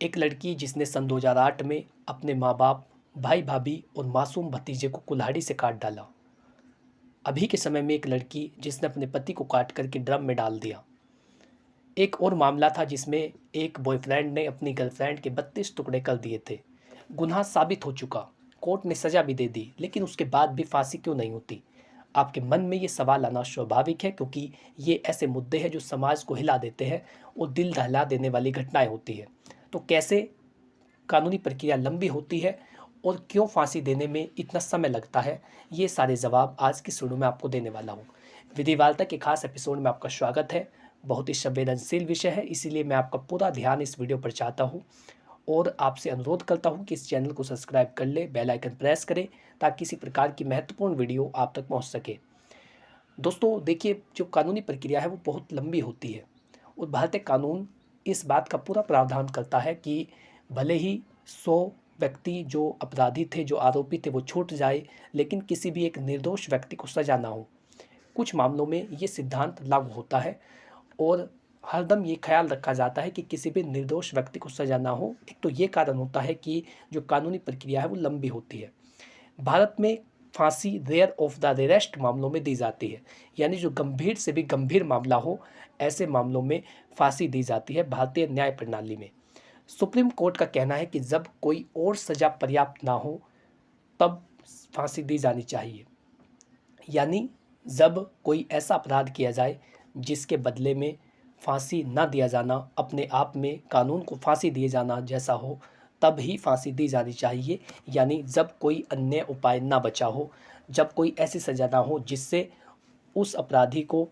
एक लड़की जिसने सन 2008 में अपने माँ बाप, भाई भाभी और मासूम भतीजे को कुल्हाड़ी से काट डाला। अभी के समय में एक लड़की जिसने अपने पति को काट करके ड्रम में डाल दिया। एक और मामला था जिसमें एक बॉयफ्रेंड ने अपनी गर्लफ्रेंड के 32 टुकड़े कर दिए थे। गुनाह साबित हो चुका, कोर्ट ने सजा भी दे दी, लेकिन उसके बाद भी फांसी क्यों नहीं होती? आपके मन में ये सवाल आना स्वाभाविक है, क्योंकि ये ऐसे मुद्दे हैं जो समाज को हिला देते हैं और दिल दहला देने वाली घटनाएं होती है। तो कैसे कानूनी प्रक्रिया लंबी होती है और क्यों फांसी देने में इतना समय लगता है, ये सारे जवाब आज की वीडियो में आपको देने वाला हूँ। विधिवार्ता के खास एपिसोड में आपका स्वागत है। बहुत ही संवेदनशील विषय है, इसीलिए मैं आपका पूरा ध्यान इस वीडियो पर चाहता हूँ और आपसे अनुरोध करता हूँ कि इस चैनल को सब्सक्राइब कर ले, बेल आइकन प्रेस करें ताकि किसी प्रकार की महत्वपूर्ण वीडियो आप तक पहुँच सके। दोस्तों देखिए, जो कानूनी प्रक्रिया है वो बहुत लंबी होती है और भारतीय कानून इस बात का पूरा प्रावधान करता है कि भले ही 100 व्यक्ति जो अपराधी थे, जो आरोपी थे, वो छूट जाए, लेकिन किसी भी एक निर्दोष व्यक्ति को सजा ना हो। कुछ मामलों में ये सिद्धांत लागू होता है और हरदम ये ख्याल रखा जाता है कि किसी भी निर्दोष व्यक्ति को सजा ना हो। एक तो ये कारण होता है कि जो कानूनी प्रक्रिया है वो लंबी होती है। भारत में फांसी रेयर ऑफ द रेयरेस्ट मामलों में दी जाती है, यानी जो गंभीर से भी गंभीर मामला हो, ऐसे मामलों में फांसी दी जाती है भारतीय न्याय प्रणाली में। सुप्रीम कोर्ट का कहना है कि जब कोई और सजा पर्याप्त ना हो तब फांसी दी जानी चाहिए, यानी जब कोई ऐसा अपराध किया जाए जिसके बदले में फांसी ना दिया जाना अपने आप में कानून को फांसी दिए जाना जैसा हो, तब ही फांसी दी जानी चाहिए। यानी जब कोई अन्य उपाय ना बचा हो, जब कोई ऐसी सज़ा ना हो जिससे उस अपराधी को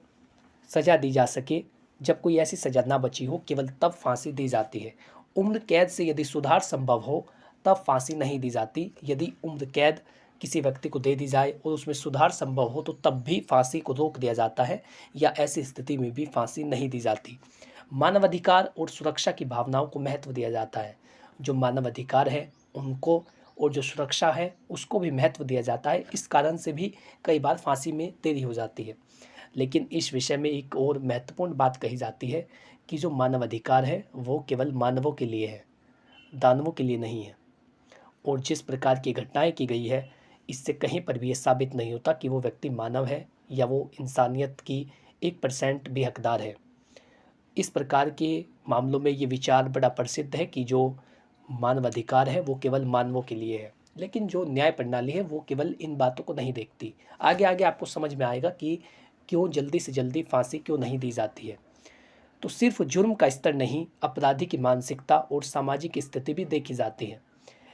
सज़ा दी जा सके, जब कोई ऐसी सज़ा ना बची हो, केवल तब फांसी दी जाती है। उम्र कैद से यदि सुधार संभव हो तब फांसी नहीं दी जाती। यदि उम्र कैद किसी व्यक्ति को दे दी जाए और उसमें सुधार संभव हो तो तब भी फांसी को रोक दिया जाता है, या ऐसी स्थिति में भी फांसी नहीं दी जाती। मानवाधिकार और सुरक्षा की भावनाओं को महत्व दिया जाता है। जो मानवाधिकार है उनको और जो सुरक्षा है उसको भी महत्व दिया जाता है। इस कारण से भी कई बार फांसी में देरी हो जाती है। लेकिन इस विषय में एक और महत्वपूर्ण बात कही जाती है कि जो मानवाधिकार है वो केवल मानवों के लिए है, दानवों के लिए नहीं है। और जिस प्रकार की घटनाएं की गई है, इससे कहीं पर भी ये साबित नहीं होता कि वो व्यक्ति मानव है या वो इंसानियत की 1% भी हकदार है। इस प्रकार के मामलों में ये विचार बड़ा प्रसिद्ध है कि जो मानवाधिकार है वो केवल मानवों के लिए है, लेकिन जो न्याय प्रणाली है वो केवल इन बातों को नहीं देखती। आगे आगे आपको समझ में आएगा कि क्यों जल्दी से जल्दी फांसी क्यों नहीं दी जाती है। तो सिर्फ जुर्म का स्तर नहीं, अपराधी की मानसिकता और सामाजिक स्थिति भी देखी जाती है।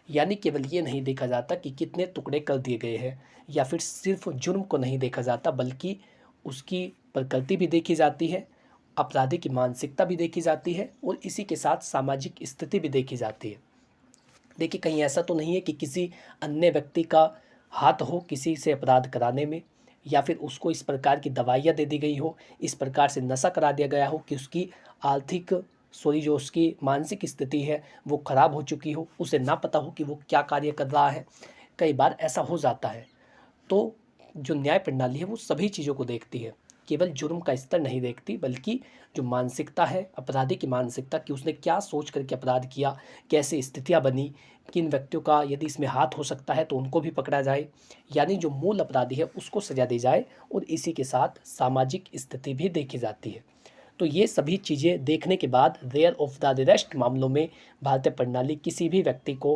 यानी केवल ये नहीं देखा जाता कि कितने टुकड़े कर दिए गए हैं, या फिर सिर्फ जुर्म को नहीं देखा जाता, बल्कि उसकी प्रकृति भी देखी जाती है, अपराधी की मानसिकता भी देखी जाती है और इसी के साथ सामाजिक स्थिति भी देखी जाती है। देखिए, कहीं ऐसा तो नहीं है कि किसी अन्य व्यक्ति का हाथ हो किसी से अपराध कराने में, या फिर उसको इस प्रकार की दवाइयाँ दे दी गई हो, इस प्रकार से नशा करा दिया गया हो कि उसकी आर्थिक जो उसकी मानसिक स्थिति है वो खराब हो चुकी हो, उसे ना पता हो कि वो क्या कार्य कर रहा है। कई बार ऐसा हो जाता है। तो जो न्याय प्रणाली है वो सभी चीज़ों को देखती है, केवल जुर्म का स्तर नहीं देखती, बल्कि जो मानसिकता है अपराधी की मानसिकता कि उसने क्या सोच करके अपराध किया, कैसे स्थितियां बनी, किन व्यक्तियों का यदि इसमें हाथ हो सकता है तो उनको भी पकड़ा जाए, यानी जो मूल अपराधी है उसको सजा दी जाए, और इसी के साथ सामाजिक स्थिति भी देखी जाती है। तो ये सभी चीज़ें देखने के बाद रेयर ऑफ द रेस्ट मामलों में भारतीय प्रणाली किसी भी व्यक्ति को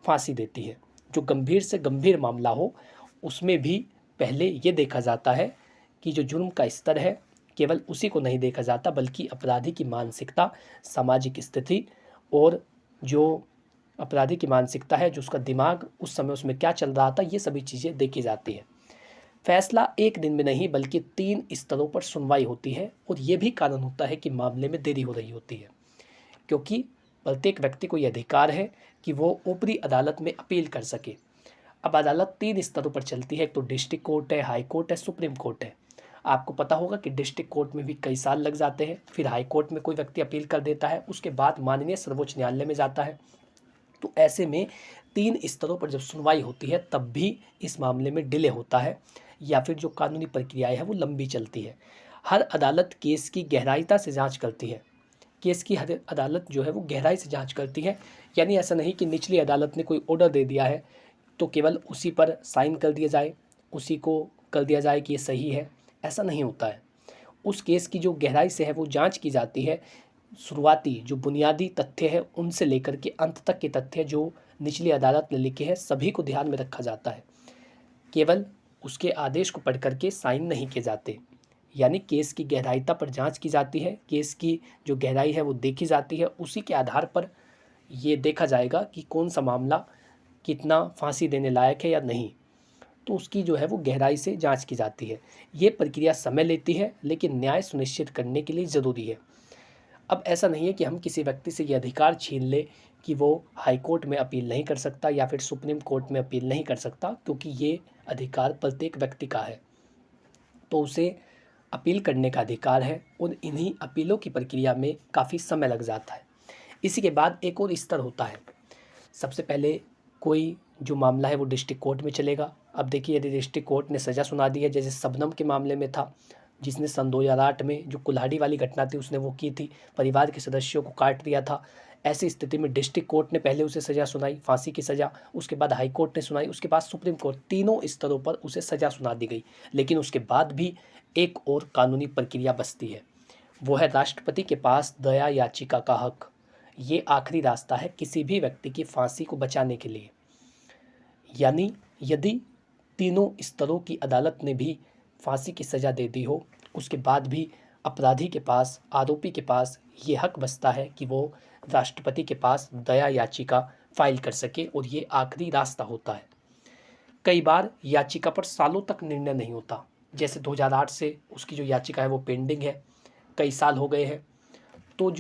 फांसी देती है। जो गंभीर से गंभीर मामला हो उसमें भी पहले ये देखा जाता है कि जो जुर्म का स्तर है केवल उसी को नहीं देखा जाता, बल्कि अपराधी की मानसिकता, सामाजिक स्थिति और जो अपराधी की मानसिकता है, जो उसका दिमाग उस समय उसमें क्या चल रहा था, ये सभी चीज़ें देखी जाती है। फैसला एक दिन में नहीं बल्कि 3 स्तरों पर सुनवाई होती है, और ये भी कारण होता है कि मामले में देरी हो रही होती है, क्योंकि प्रत्येक व्यक्ति को यह अधिकार है कि वो ऊपरी अदालत में अपील कर सके। अब अदालत 3 स्तरों पर चलती है, एक तो डिस्ट्रिक्ट कोर्ट है, हाई कोर्ट है, सुप्रीम कोर्ट है। आपको पता होगा कि डिस्ट्रिक्ट कोर्ट में भी कई साल लग जाते हैं, फिर हाई कोर्ट में कोई व्यक्ति अपील कर देता है, उसके बाद माननीय सर्वोच्च न्यायालय में जाता है। तो ऐसे में 3 स्तरों पर जब सुनवाई होती है तब भी इस मामले में डिले होता है, या फिर जो कानूनी प्रक्रियाएं है वो लंबी चलती है। हर अदालत केस की गहराईता से जांच करती है, केस की हर अदालत जो है वो गहराई से जांच करती है। यानी ऐसा नहीं कि निचली अदालत ने कोई ऑर्डर दे दिया है तो केवल उसी पर साइन कर दिया जाए, उसी को कर दिया जाए कि ये सही है, ऐसा नहीं होता है। उस केस की जो गहराई से है वो जांच की जाती है। शुरुआती जो बुनियादी तथ्य है उनसे लेकर के अंत तक के तथ्य जो निचली अदालत ने लिखे हैं सभी को ध्यान में रखा जाता है। केवल उसके आदेश को पढ़ करके साइन नहीं किए जाते। यानी केस की गहराईता पर जांच की जाती है, केस की जो गहराई है वो देखी जाती है। उसी के आधार पर ये देखा जाएगा कि कौन सा मामला कितना फांसी देने लायक है या नहीं, तो उसकी जो है वो गहराई से जांच की जाती है। ये प्रक्रिया समय लेती है लेकिन न्याय सुनिश्चित करने के लिए ज़रूरी है। अब ऐसा नहीं है कि हम किसी व्यक्ति से ये अधिकार छीन ले कि वो हाई कोर्ट में अपील नहीं कर सकता या फिर सुप्रीम कोर्ट में अपील नहीं कर सकता, क्योंकि ये अधिकार प्रत्येक व्यक्ति का है, तो उसे अपील करने का अधिकार है। उन इन्हीं अपीलों की प्रक्रिया में काफ़ी समय लग जाता है। इसी के बाद एक और स्तर होता है। सबसे पहले कोई जो मामला है वो डिस्ट्रिक्ट कोर्ट में चलेगा। अब देखिए, यदि डिस्ट्रिक्ट कोर्ट ने सज़ा सुना दी है, जैसे शबनम के मामले में था, जिसने सन 2008 में जो कुल्हाड़ी वाली घटना थी उसने वो की थी, परिवार के सदस्यों को काट दिया था। ऐसी स्थिति में डिस्ट्रिक्ट कोर्ट ने पहले उसे सज़ा सुनाई, फांसी की सज़ा, उसके बाद हाई कोर्ट ने सुनाई, उसके बाद सुप्रीम कोर्ट, तीनों स्तरों पर उसे सज़ा सुना दी गई। लेकिन उसके बाद भी एक और कानूनी प्रक्रिया बचती है, वो है राष्ट्रपति के पास दया याचिका का हक। ये आखिरी रास्ता है किसी भी व्यक्ति की फांसी को बचाने के लिए। यानी यदि तीनों स्तरों की अदालत ने भी फांसी की सज़ा दे दी हो, उसके बाद भी अपराधी के पास, आरोपी के पास ये हक बचता है कि वो राष्ट्रपति के पास दया याचिका फाइल कर सके, और ये आखिरी रास्ता होता है। कई बार याचिका पर सालों तक निर्णय नहीं होता। जैसे 2008 से उसकी जो याचिका है वो पेंडिंग है, कई साल हो गए हैं। तो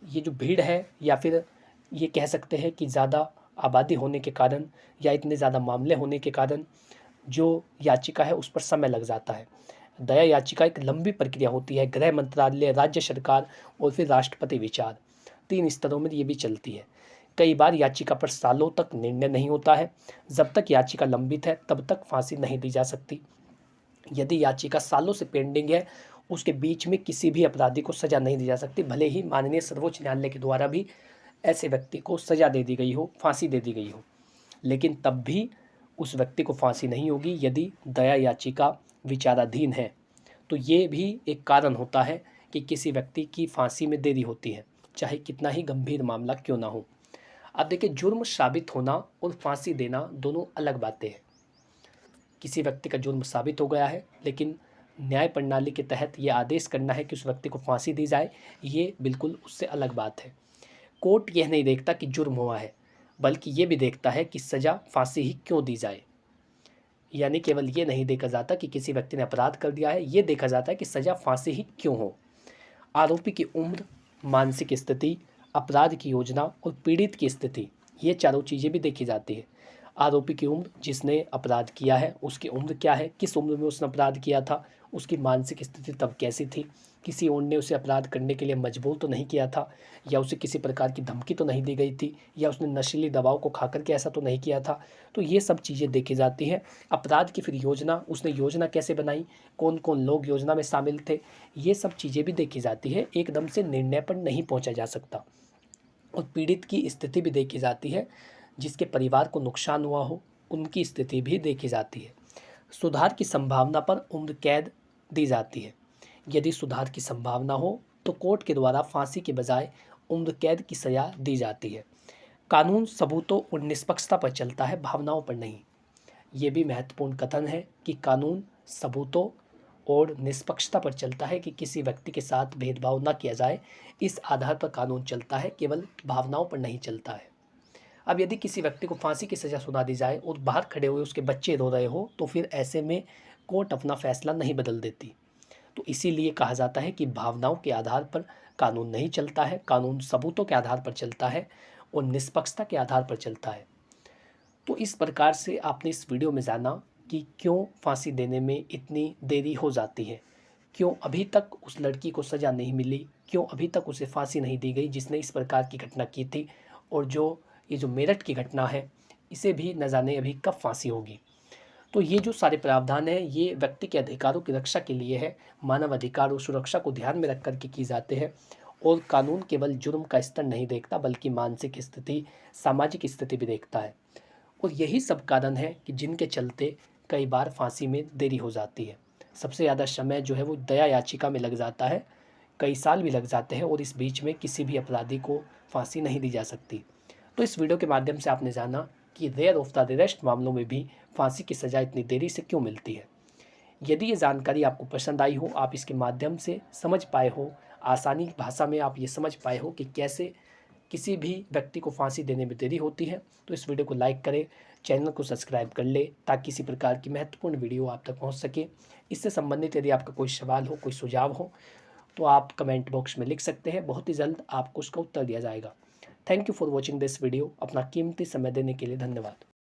ये जो भीड़ है, या फिर ये कह सकते हैं कि ज़्यादा आबादी होने के कारण या इतने ज़्यादा मामले होने के कारण जो याचिका है उस पर समय लग जाता है। दया याचिका एक लंबी प्रक्रिया होती है। गृह मंत्रालय, राज्य सरकार और फिर राष्ट्रपति विचार, 3 स्तरों में ये भी चलती है। कई बार याचिका पर सालों तक निर्णय नहीं होता है। जब तक याचिका लंबित है तब तक फांसी नहीं दी जा सकती। यदि याचिका सालों से पेंडिंग है, उसके बीच में किसी भी अपराधी को सज़ा नहीं दी जा सकती, भले ही माननीय सर्वोच्च न्यायालय के द्वारा भी ऐसे व्यक्ति को सज़ा दे दी गई हो, फांसी दे दी गई हो, लेकिन तब भी उस व्यक्ति को फांसी नहीं होगी यदि दया याचिका विचाराधीन है। तो ये भी एक कारण होता है कि किसी व्यक्ति की फांसी में देरी होती है, चाहे कितना ही गंभीर मामला क्यों ना हो। अब देखिए, जुर्म साबित होना और फांसी देना दोनों अलग बातें हैं। किसी व्यक्ति का जुर्म साबित हो गया है, लेकिन न्याय प्रणाली के तहत ये आदेश करना है कि उस व्यक्ति को फांसी दी जाए, ये बिल्कुल उससे अलग बात है। कोर्ट यह नहीं देखता कि जुर्म हुआ है, बल्कि ये भी देखता है कि सज़ा फांसी ही क्यों दी जाए। यानी केवल ये नहीं देखा जाता कि किसी व्यक्ति ने अपराध कर दिया है, ये देखा जाता है कि सज़ा फांसी ही क्यों हो। आरोपी की उम्र, मानसिक स्थिति, अपराध की योजना और पीड़ित की स्थिति, ये चारों चीज़ें भी देखी जाती है। आरोपी की उम्र, जिसने अपराध किया है उसकी उम्र क्या है, किस उम्र में उसने अपराध किया था, उसकी मानसिक स्थिति तब कैसी थी, किसी और ने उसे अपराध करने के लिए मजबूर तो नहीं किया था, या उसे किसी प्रकार की धमकी तो नहीं दी गई थी, या उसने नशीली दवाओं को खा करके ऐसा तो नहीं किया था। तो ये सब चीज़ें देखी जाती हैं। अपराध की फिर योजना, उसने योजना कैसे बनाई, कौन कौन लोग योजना में शामिल थे, ये सब चीज़ें भी देखी जाती है। एकदम से निर्णय पर नहीं पहुँचा जा सकता। और पीड़ित की स्थिति भी देखी जाती है, जिसके परिवार को नुकसान हुआ हो उनकी स्थिति भी देखी जाती है। सुधार की संभावना पर उम्र कैद दी जाती है। यदि सुधार की संभावना हो तो कोर्ट के द्वारा फांसी के बजाय उम्र कैद की सजा दी जाती है। कानून सबूतों और निष्पक्षता पर चलता है, भावनाओं पर नहीं। ये भी महत्वपूर्ण कथन है कि कानून सबूतों और निष्पक्षता पर चलता है, कि किसी व्यक्ति के साथ भेदभाव न किया जाए, इस आधार पर कानून चलता है, केवल भावनाओं पर नहीं चलता है। अब यदि किसी व्यक्ति को फांसी की सज़ा सुना दी जाए और बाहर खड़े हुए उसके बच्चे रो रहे हो, तो फिर ऐसे में कोर्ट अपना फैसला नहीं बदल देती। तो इसीलिए कहा जाता है कि भावनाओं के आधार पर कानून नहीं चलता है, कानून सबूतों के आधार पर चलता है और निष्पक्षता के आधार पर चलता है। तो इस प्रकार से आपने इस वीडियो में जाना कि क्यों फांसी देने में इतनी देरी हो जाती है, क्यों अभी तक उस लड़की को सज़ा नहीं मिली, क्यों अभी तक उसे फांसी नहीं दी गई जिसने इस प्रकार की घटना की थी, और ये जो मेरठ की घटना है इसे भी न जाने अभी कब फांसी होगी। तो ये जो सारे प्रावधान हैं ये व्यक्ति के अधिकारों की रक्षा के लिए है, मानव अधिकार और सुरक्षा को ध्यान में रख कर के की जाते हैं। और कानून केवल जुर्म का स्तर नहीं देखता बल्कि मानसिक स्थिति, सामाजिक स्थिति भी देखता है। और यही सब कारण है कि जिनके चलते कई बार फांसी में देरी हो जाती है। सबसे ज़्यादा समय जो है वो दया याचिका में लग जाता है, कई साल भी लग जाते हैं और इस बीच में किसी भी अपराधी को फांसी नहीं दी जा सकती। तो इस वीडियो के माध्यम से आपने जाना कि रेयर ऑफ द रेयरेस्ट मामलों में भी फांसी की सज़ा इतनी देरी से क्यों मिलती है। यदि ये जानकारी आपको पसंद आई हो, आप इसके माध्यम से समझ पाए हो, आसानी भाषा में आप ये समझ पाए हो कि कैसे किसी भी व्यक्ति को फांसी देने में देरी होती है, तो इस वीडियो को लाइक करें, चैनल को सब्सक्राइब कर ले ताकि इसी प्रकार की महत्वपूर्ण वीडियो आप तक पहुंच सके। इससे संबंधित यदि आपका कोई सवाल हो, कोई सुझाव हो, तो आप कमेंट बॉक्स में लिख सकते हैं। बहुत ही जल्द आपको उसका उत्तर दिया जाएगा। Thank you for watching this video. अपना कीमती समय देने के लिए धन्यवाद।